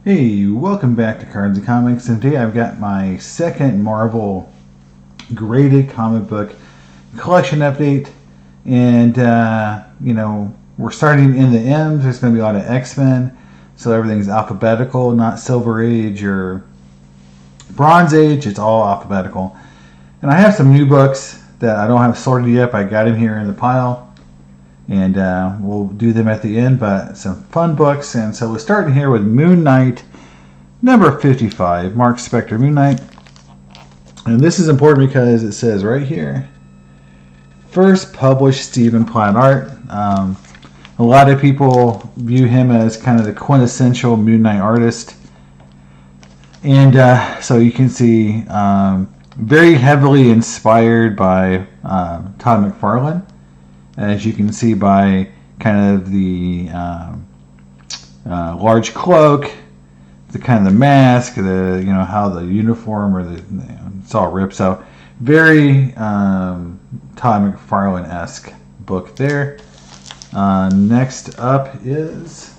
Hey, welcome back to Cards and Comics, and today I've got my second Marvel graded comic book collection update, and we're starting in the M's. There's going to be a lot of X-Men, so everything's alphabetical, not Silver Age or Bronze Age. It's all alphabetical, and I have some new books that I don't have sorted yet, but I got them here in the pile, and we'll do them at the end, but some fun books. And so we're starting here with Moon Knight number 55, Mark Spector, Moon Knight. And this is important because it says right here, first published Stephen Platt art. A lot of people view him as kind of the quintessential Moon Knight artist, and so you can see very heavily inspired by Todd McFarlane, as you can see by kind of the large cloak, the kind of the mask, the how the uniform or it's all ripped. So very Todd McFarlane-esque book there. Next up is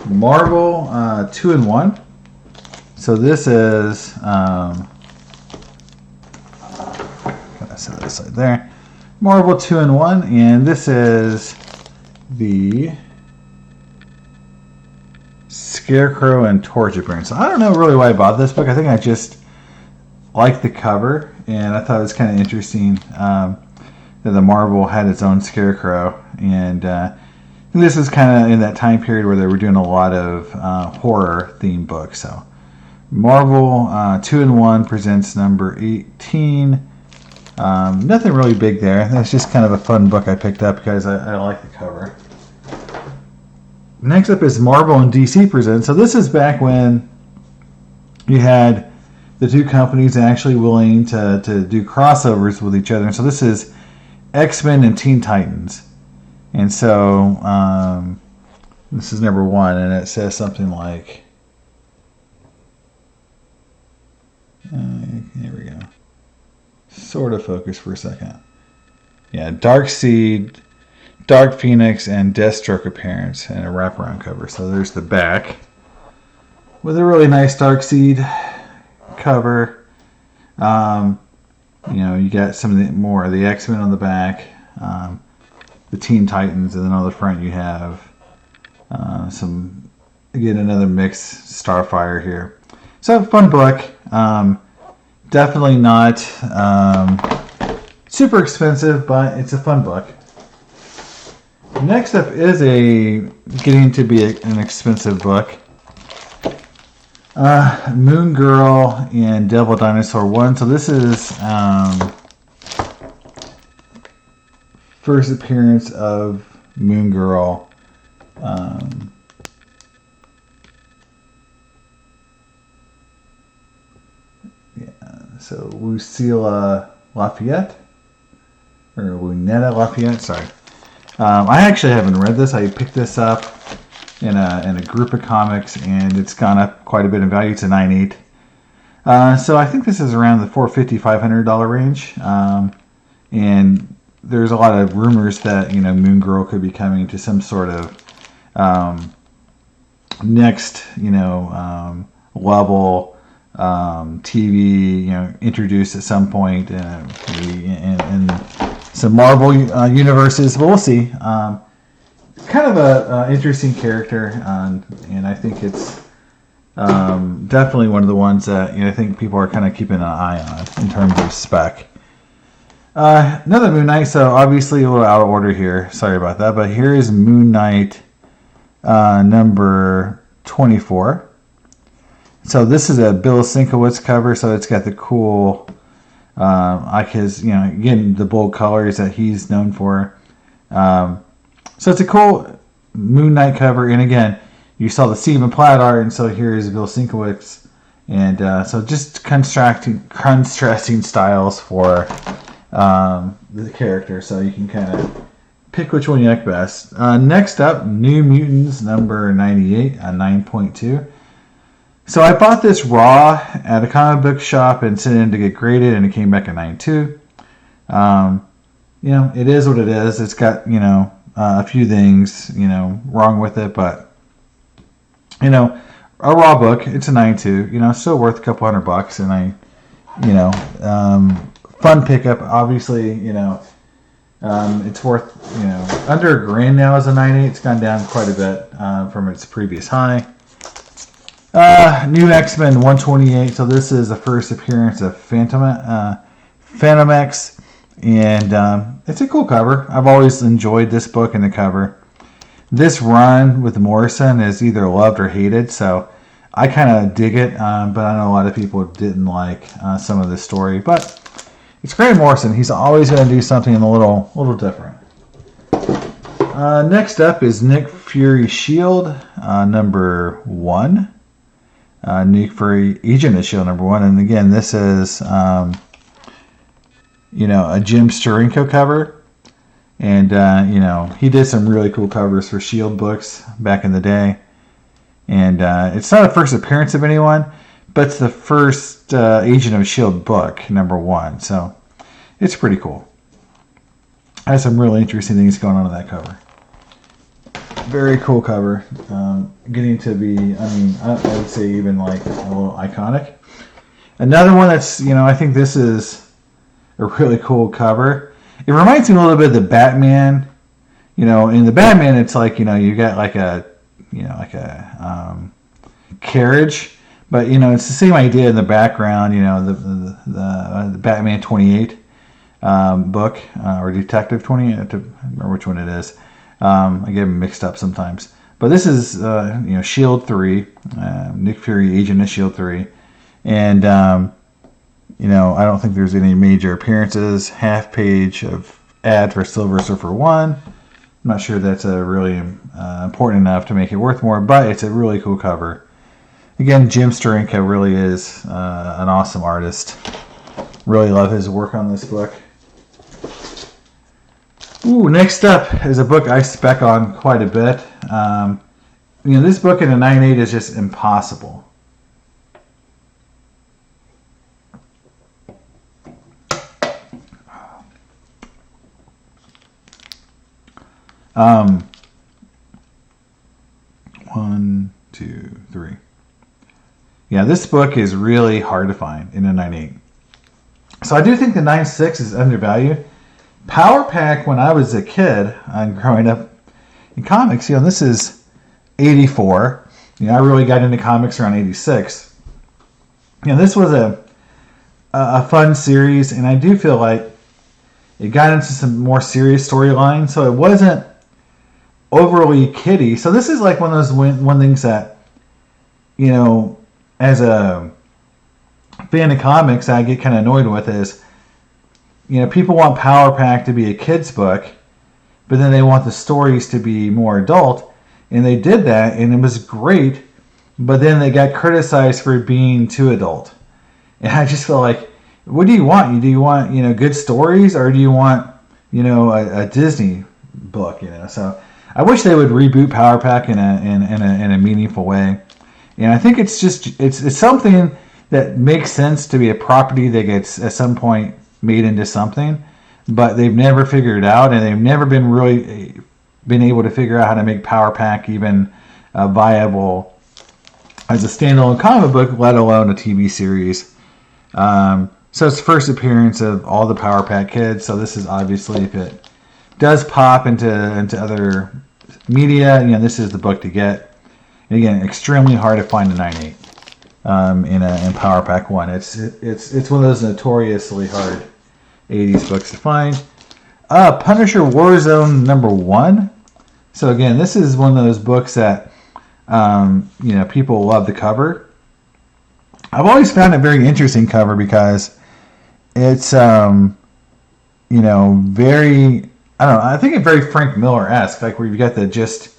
Marvel 2-in-1. So this is gotta set this right there. Marvel 2-in-1, and this is the Scarecrow and Torch appearance. I don't know really why I bought this book. I think I just liked the cover, and I thought it was kind of interesting that the Marvel had its own Scarecrow, and this is kind of in that time period where they were doing a lot of horror themed books. So Marvel 2-in-1 presents number 18. Nothing really big there. That's just kind of a fun book I picked up because I like the cover. Next up is Marvel and DC presents. So this is back when you had the two companies actually willing to do crossovers with each other. And so this is X-Men and Teen Titans. And so this is number 1, and it says something like, here we go. Sort of focus for a second. Yeah, Darkseid, Dark Phoenix, and Deathstroke appearance and a wraparound cover. So there's the back with a really nice Darkseid cover. You got some of the more of the X-Men on the back, the Teen Titans, and then on the front you have some, again, another mixed Starfire here. So fun book. Definitely not super expensive, but it's a fun book. Next up is getting to be an expensive book. Moon Girl and Devil Dinosaur 1. So this is first appearance of Moon Girl. So Lucilla Lafayette, or Lunetta Lafayette, sorry. I actually haven't read this. I picked this up in a group of comics, and it's gone up quite a bit in value to $9.8. So I think this is around the $450, $500 range. And there's a lot of rumors that Moon Girl could be coming to some sort of next level. TV, introduced at some point in some Marvel universes, but we'll see. Kind of a interesting character, and I think it's definitely one of the ones that I think people are kind of keeping an eye on in terms of spec. Another Moon Knight, so obviously a little out of order here. Sorry about that, but here is Moon Knight number 24. So this is a Bill Sienkiewicz cover, so it's got the cool, like his, again, the bold colors that he's known for. So it's a cool Moon Knight cover, and again, you saw the Stephen Platt art, and so here is Bill Sienkiewicz, and so just contrasting styles for the character, so you can kind of pick which one you like best. Next up, New Mutants number 98, a 9.2. So I bought this raw at a comic book shop and sent it in to get graded, and it came back at 9.2. it is what it is. It's got, a few things, wrong with it, but, a raw book. It's a 9.2, still worth a couple $100, and fun pickup. Obviously, it's worth, under $1,000 now as a 9.8. It's gone down quite a bit from its previous high. New X-Men 128. So this is the first appearance of Phantom X, and it's a cool cover. I've always enjoyed this book and the cover. This run with Morrison is either loved or hated, so I kind of dig it, but I know a lot of people didn't like some of this story. But it's Grant Morrison. He's always going to do something a little different. Next up is Nick Fury Shield, number 1. Nick Fury Agent of Shield, number 1. And again, this is, a Jim Steranko cover. And, he did some really cool covers for Shield books back in the day. And it's not a first appearance of anyone, but it's the first Agent of Shield book, number 1. So it's pretty cool. Has some really interesting things going on in that cover. Very cool cover. Getting to be, I would say even like a little iconic. Another one that's, I think this is a really cool cover. It reminds me a little bit of the Batman. In the Batman, it's like, you got like a carriage, but it's the same idea in the background. The Batman 28 book or Detective 28. I have to remember which one it is. I get them mixed up sometimes. But this is Shield 3, Nick Fury, Agent of Shield 3, and I don't think there's any major appearances. Half page of ad for Silver Surfer 1. I'm not sure that's really important enough to make it worth more, but it's a really cool cover. Again, Jim Steranko really is an awesome artist. Really love his work on this book. Ooh, next up is a book I spec on quite a bit. This book in a 9.8 is just impossible. One, two, three. Yeah, this book is really hard to find in a 9.8. So I do think the 9.6 is undervalued. Power Pack, when I was a kid and growing up in comics, this is 84. I really got into comics around 86. This was a fun series, and I do feel like it got into some more serious storylines, so it wasn't overly kiddie. So this is like one of those things that, as a fan of comics, I get kind of annoyed with is, people want Power Pack to be a kid's book, but then they want the stories to be more adult, and they did that, and it was great, but then they got criticized for being too adult. And I just feel like, what do you want? Do you want, good stories, or do you want, a Disney book, So I wish they would reboot Power Pack in a meaningful way. And I think it's something that makes sense to be a property that gets at some point made into something, but they've never figured it out, and they've never been able to figure out how to make Power Pack even viable as a standalone comic book, let alone a TV series. So it's the first appearance of all the Power Pack kids. So this is obviously, if it does pop into other media, this is the book to get. And again, extremely hard to find a 9.8 in Power Pack 1. It's one of those notoriously hard 80s books to find. Punisher Warzone number 1. So again, this is one of those books that people love the cover. I've always found a very interesting cover because it's very, I think it's very Frank Miller-esque, like where you've got the just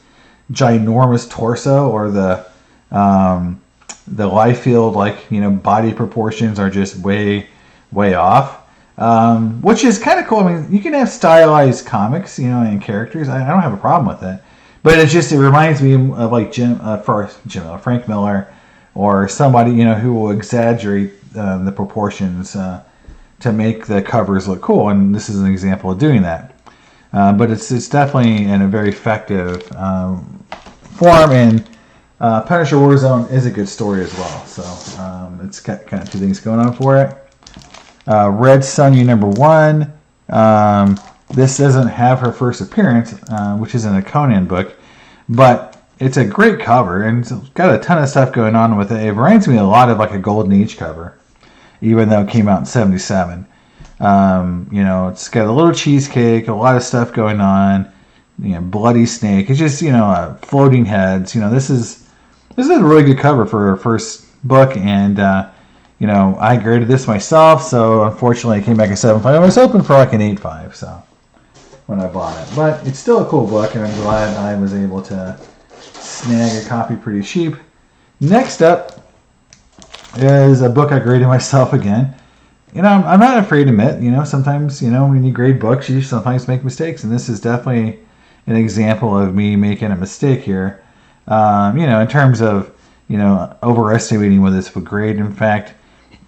ginormous torso, or the Liefeld body proportions are just way off. Which is kind of cool. I mean, you can have stylized comics, and characters. I don't have a problem with it, but it reminds me of like Frank Miller, or somebody who will exaggerate the proportions to to make the covers look cool, and this is an example of doing that. But it's definitely in a very effective form, and Punisher Warzone is a good story as well. So it's got kind of two things going on for it. Red Sonja #1. This doesn't have her first appearance, which is in a Conan book, but it's a great cover, and it's got a ton of stuff going on with it. It reminds me a lot of like a Golden Age cover, even though it came out in '77. It's got a little cheesecake, a lot of stuff going on, bloody snake. It's just, floating heads. This is a really good cover for a first book, and I graded this myself, so unfortunately it came back at 7.5. I was hoping for like an 8.5, so when I bought it. But it's still a cool book, and I'm glad I was able to snag a copy pretty cheap. Next up is a book I graded myself again. I'm not afraid to admit, sometimes, when you grade books, you sometimes make mistakes, and this is definitely an example of me making a mistake here. In terms of, overestimating what this would grade. In fact,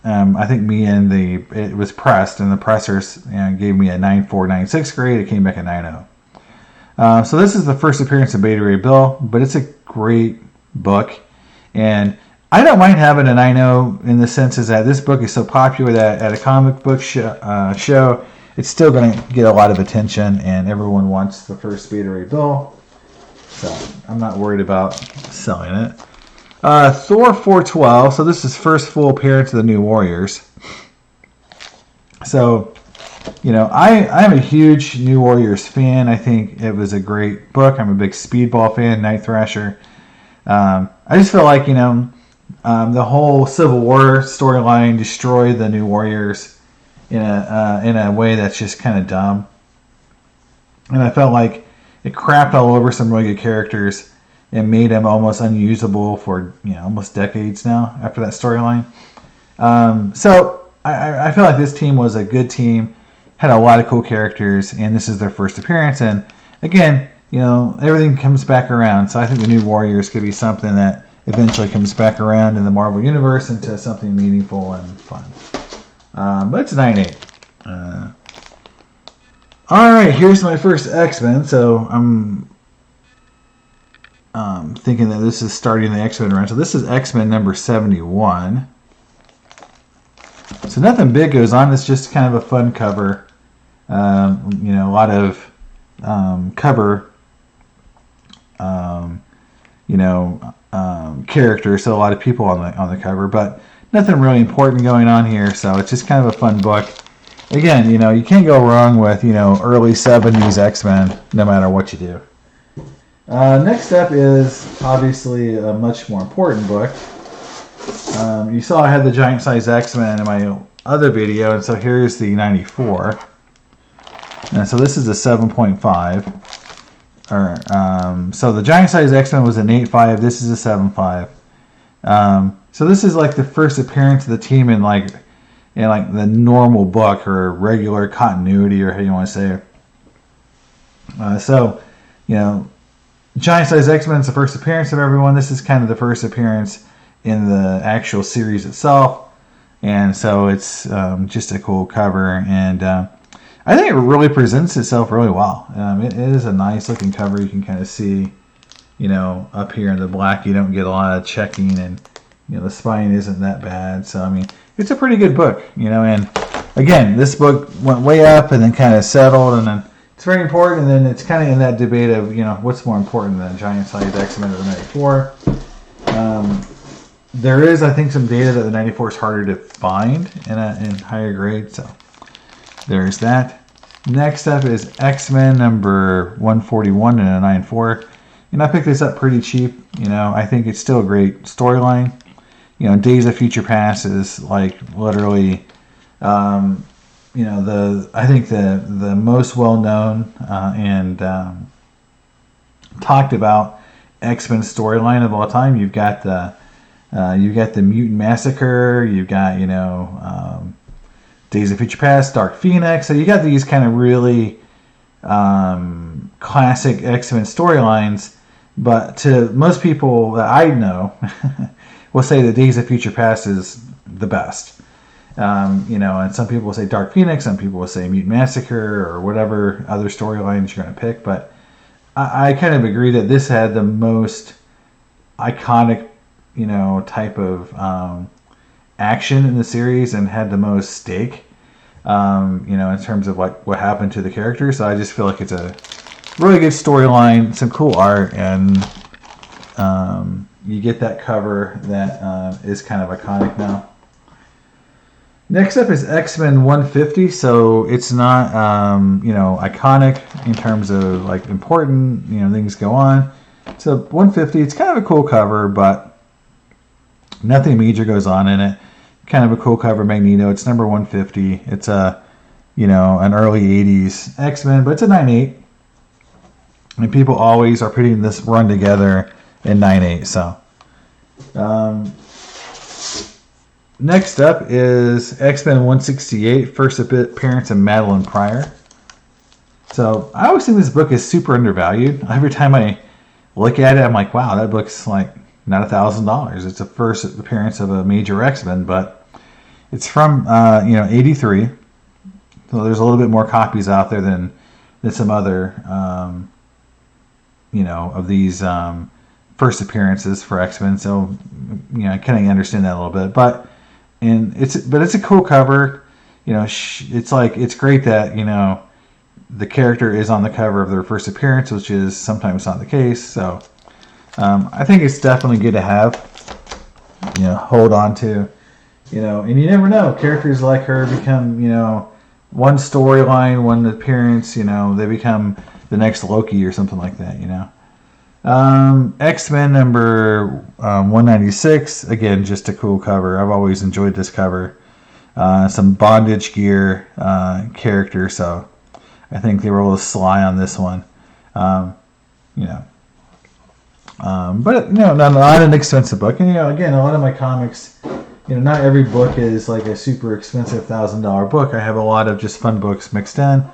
I think it was pressed, and the pressers gave me a 9.496 grade. It came back at 9.0. So this is the first appearance of Beta Ray Bill, but it's a great book, and I don't mind having a 9.0 in the sense is that this book is so popular that at a comic book show, it's still going to get a lot of attention, and everyone wants the first Beta Ray Bill. So I'm not worried about selling it. Thor 412. So this is first full appearance of the New Warriors. So, I'm a huge New Warriors fan. I think it was a great book. I'm a big Speedball fan, Night Thrasher. I just feel like, the whole Civil War storyline destroyed the New Warriors in a way that's just kind of dumb. And I felt like it crapped all over some really good characters and made them almost unusable for almost decades now after that storyline. So I feel like this team was a good team, had a lot of cool characters, and this is their first appearance. And again, everything comes back around. So I think the New Warriors could be something that eventually comes back around in the Marvel Universe into something meaningful and fun. But it's 9.8. Alright, here's my first X-Men. So I'm thinking that this is starting the X-Men run. So this is X-Men number 71. So nothing big goes on. It's just kind of a fun cover. A lot of cover, characters. So a lot of people on the cover, but nothing really important going on here. So it's just kind of a fun book. Again, you can't go wrong with early 70s X-Men, no matter what you do. Next up is obviously a much more important book. You saw I had the Giant Size X-Men in my other video, and so here's the 94. And so this is a 7.5. So the Giant Size X-Men was an 8.5. This is a 7.5. So this is like the first appearance of the team in the normal book or regular continuity, or how you want to say it. Giant Size X-Men is the first appearance of everyone. This is kind of the first appearance in the actual series itself, and so it's just a cool cover, and I think it really presents itself really well. It is a nice looking cover. You can kind of see, up here in the black, you don't get a lot of checking, and the spine isn't that bad. So it's a pretty good book, and again, this book went way up and then kind of settled, and then it's very important, and then it's kind of in that debate of what's more important than Giant Size X-Men or the 94. There is, I think, some data that the 94 is harder to find in higher grades, so there's that. Next up is X-Men number 141 and a 9.4. I picked this up pretty cheap. I think it's still a great storyline. Days of Future Past is like literally, I think the most well known and talked about X-Men storyline of all time. You've got the Mutant Massacre. You've got Days of Future Past, Dark Phoenix. So you got these kind of really classic X-Men storylines. But to most people that I know, will say that Days of Future Past is the best. And some people will say Dark Phoenix, some people will say Mutant Massacre, or whatever other storylines you're going to pick. But I kind of agree that this had the most iconic, type of action in the series and had the most stake, in terms of like what happened to the characters. So I just feel like it's a really good storyline, some cool art, and you get that cover that is kind of iconic now. Next up is X-Men 150. So it's not, iconic in terms of like important, things go on. So 150, it's kind of a cool cover, but nothing major goes on in it. Kind of a cool cover, Magneto. It's number 150. It's an early 80s X-Men, but it's a 9/8. And people always are putting this run together in 9/8. So, next up is X-Men 168, first appearance of Madeline Pryor. So I always think this book is super undervalued. Every time I look at it, I'm like, wow, that book's like not $1,000. It's the first appearance of a major X-Men, but it's from 83. So there's a little bit more copies out there than some other of these first appearances for X-Men. So I kind of understand that a little bit, but it's a cool cover. It's great that the character is on the cover of their first appearance, which is sometimes not the case. So I think it's definitely good to have, hold on to, and you never know. Characters like her become, one storyline, one appearance, they become the next Loki or something like that, X-Men number 196, again, just a cool cover. I've always enjoyed this cover. Some bondage gear character, so I think they were a little sly on this one. But not an expensive book. And again, a lot of my comics, not every book is like a super expensive $1,000 book. I have a lot of just fun books mixed in.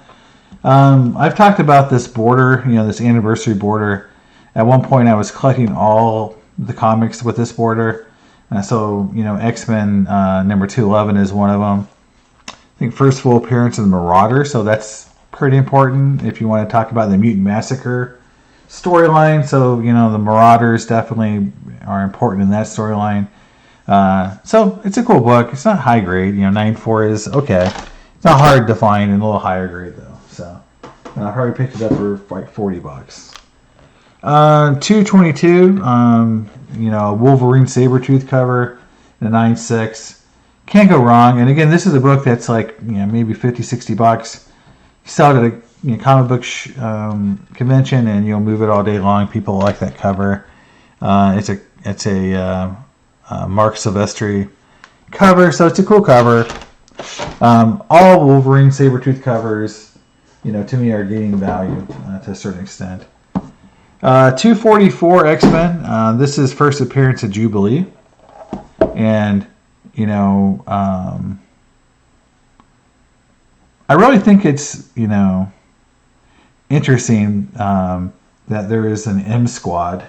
I've talked about this border, this anniversary border. At one point, I was collecting all the comics with this border. So X-Men number 211 is one of them. I think first full appearance of the Marauder, so that's pretty important if you want to talk about the Mutant Massacre storyline. So the Marauders definitely are important in that storyline. So it's a cool book. It's not high grade. 9.4 is okay. It's not hard to find and a little higher grade though. So I probably picked it up for like $40. 222. Wolverine Sabretooth cover, the 9.6. Can't go wrong. And again, this is a book that's like maybe $50-$60. You sell it at a comic book convention and you'll move it all day long. People like that cover. It's a Mark Silvestri cover, so it's a cool cover. All Wolverine Sabretooth covers, to me are gaining value to a certain extent. 244 X-Men. This is first appearance of Jubilee, and I really think it's interesting that there is an M Squad.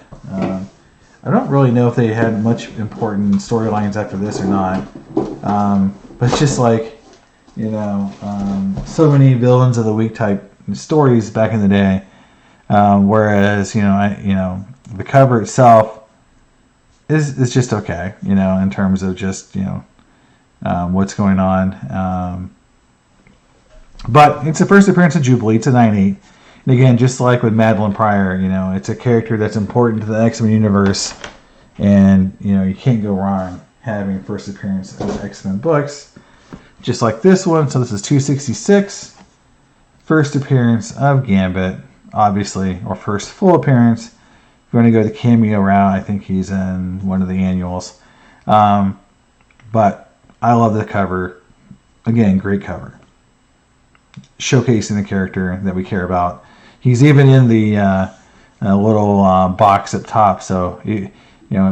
I don't really know if they had much important storylines after this or not, but it's just like so many villains of the week type stories back in the day. Whereas the cover itself is just okay, in terms of just what's going on. But it's the first appearance of Jubilee. It's a 9.8. And again, just like with Madeline Pryor, it's a character that's important to the X-Men universe, and you can't go wrong having first appearance of X-Men books, just like this one. So this is 266, first appearance of Gambit, obviously, or first full appearance. If you want to go the cameo route, I think he's in one of the annuals. But I love the cover. Again, great cover, showcasing the character that we care about. He's even in the little box up top, so it'd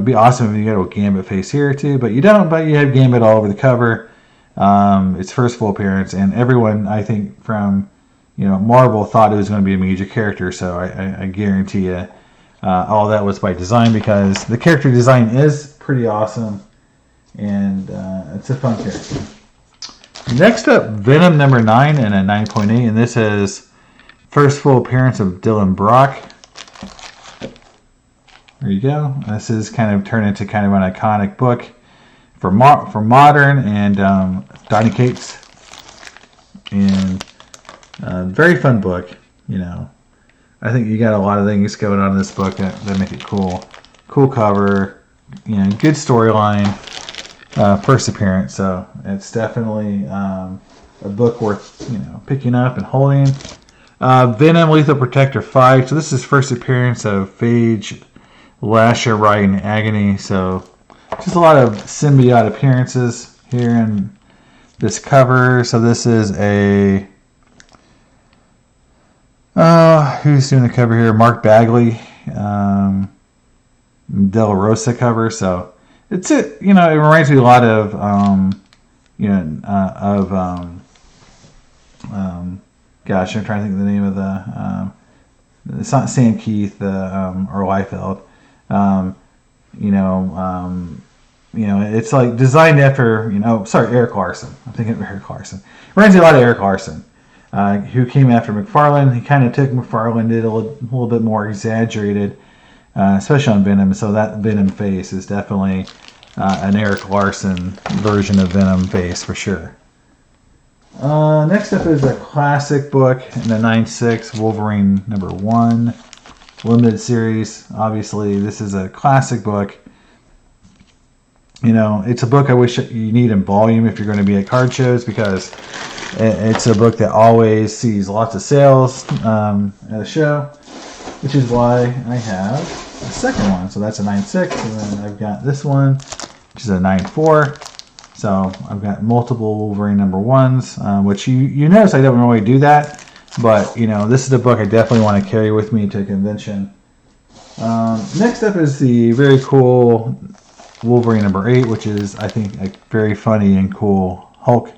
be awesome if you got a Gambit face here too, but you don't. But you have Gambit all over the cover. It's first full appearance, and everyone, I think, from Marvel thought it was going to be a major character. So I guarantee you, all that was by design, because the character design is pretty awesome, and it's a fun character. Next up, Venom number 9 and a 9.8, and this is first full appearance of Dylan Brock. There you go. This is kind of turned into kind of an iconic book for modern and Donny Cates, and very fun book. You know, I think you got a lot of things going on in this book that make it cool. Cool cover, you know, good storyline. First appearance, so it's definitely a book worth, you know, picking up and holding. Venom Lethal Protector 5. So this is first appearance of Phage, Lasher, Riot, and Agony. So just a lot of symbiote appearances here in this cover. So this is a who's doing the cover here? Mark Bagley, De La Rosa cover. So it's it. You know, it reminds me a lot of gosh, I'm trying to think of the name of the. It's not Sam Keith or Liefeld. It's like designed after, Eric Larson. I'm thinking of Eric Larson. Reminds me a lot of Eric Larson, who came after McFarlane. He kind of took McFarlane, did a little bit more exaggerated, especially on Venom. So that Venom face is definitely an Eric Larson version of Venom face for sure. Next up is a classic book in the 9.6, Wolverine number 1, limited series. Obviously, this is a classic book. You know, it's a book I wish you need in volume if you're going to be at card shows, because it's a book that always sees lots of sales at a show, which is why I have a second one. So that's a 9.6, and then I've got this one, which is a 9.4. So I've got multiple Wolverine number 1s, which you notice I don't really do that, but this is a book I definitely want to carry with me to a convention. Next up is the very cool Wolverine number 8, which is, I think, a very funny and cool Hulk.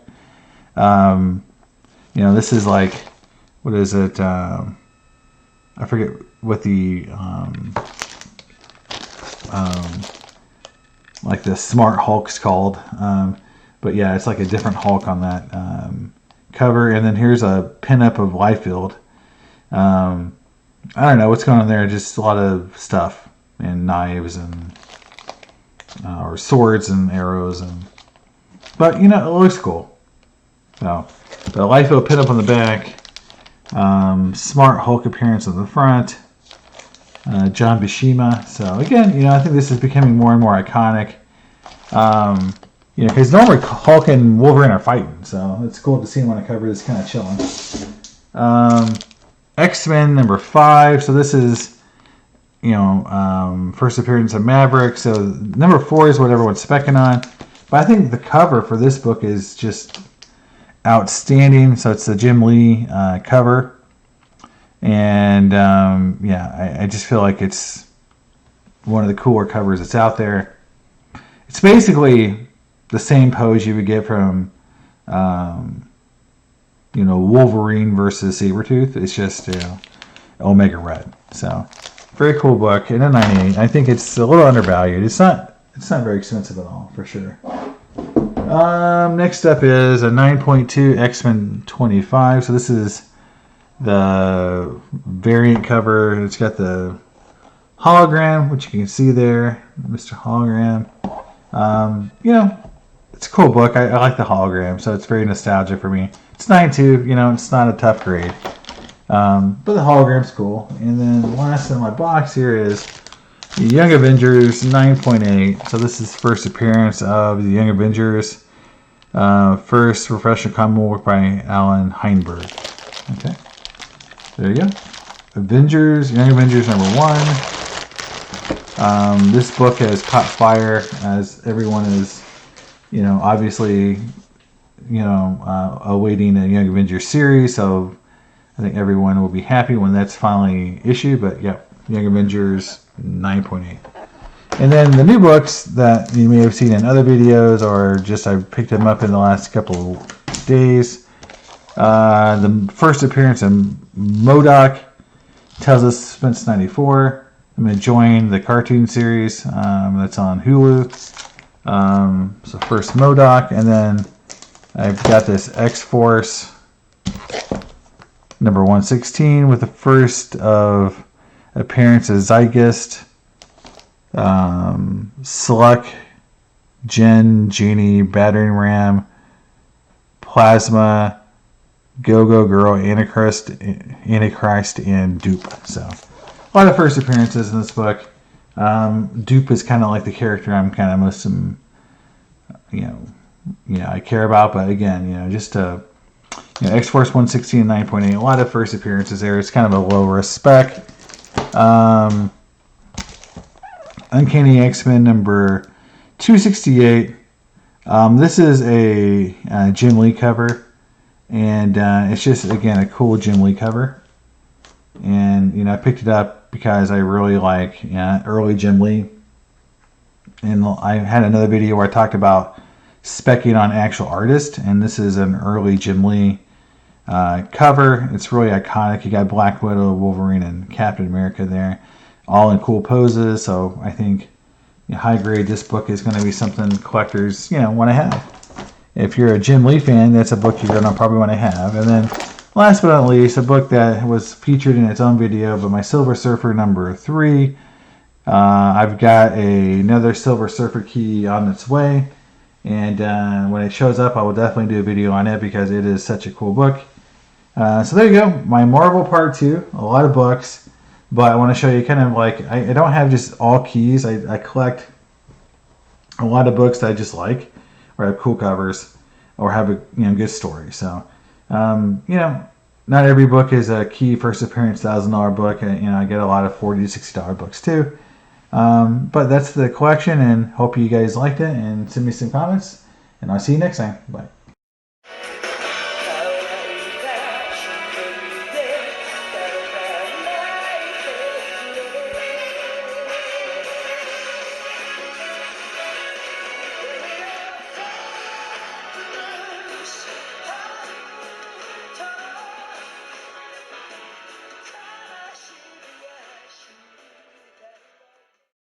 This is like, what is it? I forget what the like the Smart Hulk's called, but yeah, it's like a different Hulk on that cover. And then here's a pinup of Liefeld. I don't know what's going on there, just a lot of stuff and knives and or swords and arrows, but it looks cool. So the Liefeld pinup on the back, Smart Hulk appearance on the front. John Buscema. So again, I think this is becoming more and more iconic. Because normally Hulk and Wolverine are fighting, so it's cool to see him on a cover that's kind of chilling. X-Men number 5. So this is, first appearance of Maverick. So number 4 is what everyone's specking on. But I think the cover for this book is just outstanding. So it's the Jim Lee cover. And I just feel like it's one of the cooler covers that's out there. It's basically the same pose you would get from Wolverine versus Sabretooth. It's just Omega Red. So very cool book. And a 9.8. I think it's a little undervalued. It's not very expensive at all, for sure. Next up is a 9.2 X-Men 25. So this is the variant cover. It's got the hologram, which you can see there, Mr. Hologram. It's a cool book. I like the hologram, so it's very nostalgic for me. It's 9.2. It's not a tough grade, but the hologram's cool. And then last in my box here is the Young Avengers 9.8. So this is first appearance of the Young Avengers. First professional comic work by Alan Heinberg. Okay. There you go. Young Avengers number 1. This book has caught fire, as everyone is, obviously, awaiting a Young Avengers series. So I think everyone will be happy when that's finally issued. But yeah, Young Avengers 9.8. And then the new books that you may have seen in other videos, or just I picked them up in the last couple of days. The first appearance of MODOK tells us Spence 94. I'm going to join the cartoon series that's on Hulu. So first MODOK, and then I've got this X-Force number 116 with the first of appearances Zygost, Sluck, Jen, Genie, Battering Ram, Plasma, Go-Go Girl, Antichrist, and Dupe. So, a lot of first appearances in this book. Dupe is kind of like the character I'm kind of most, I care about. But again, just X-Force 116 and 9.8. A lot of first appearances there. It's kind of a low risk spec. Uncanny X-Men number 268. This is a Jim Lee cover, and it's just, again, a cool Jim Lee cover. And I picked it up because I really like early Jim Lee. And I had another video where I talked about speccing on actual artist, and this is an early Jim Lee cover. It's really iconic. You got Black Widow, Wolverine, and Captain America there, all in cool poses. So I think high grade, this book is going to be something collectors want to have. If you're a Jim Lee fan, that's a book you're going to probably want to have. And then last but not least, a book that was featured in its own video, but my Silver Surfer number 3. I've got another Silver Surfer key on its way, and when it shows up, I will definitely do a video on it because it is such a cool book. So there you go, my Marvel Part 2. A lot of books, but I want to show you kind of like, I don't have just all keys. I collect a lot of books that I just like, or have cool covers, or have a good story. So not every book is a key first appearance $1,000 book. I get a lot of $40 to $60 books too. But that's the collection, and hope you guys liked it, and send me some comments, and I'll see you next time. Bye.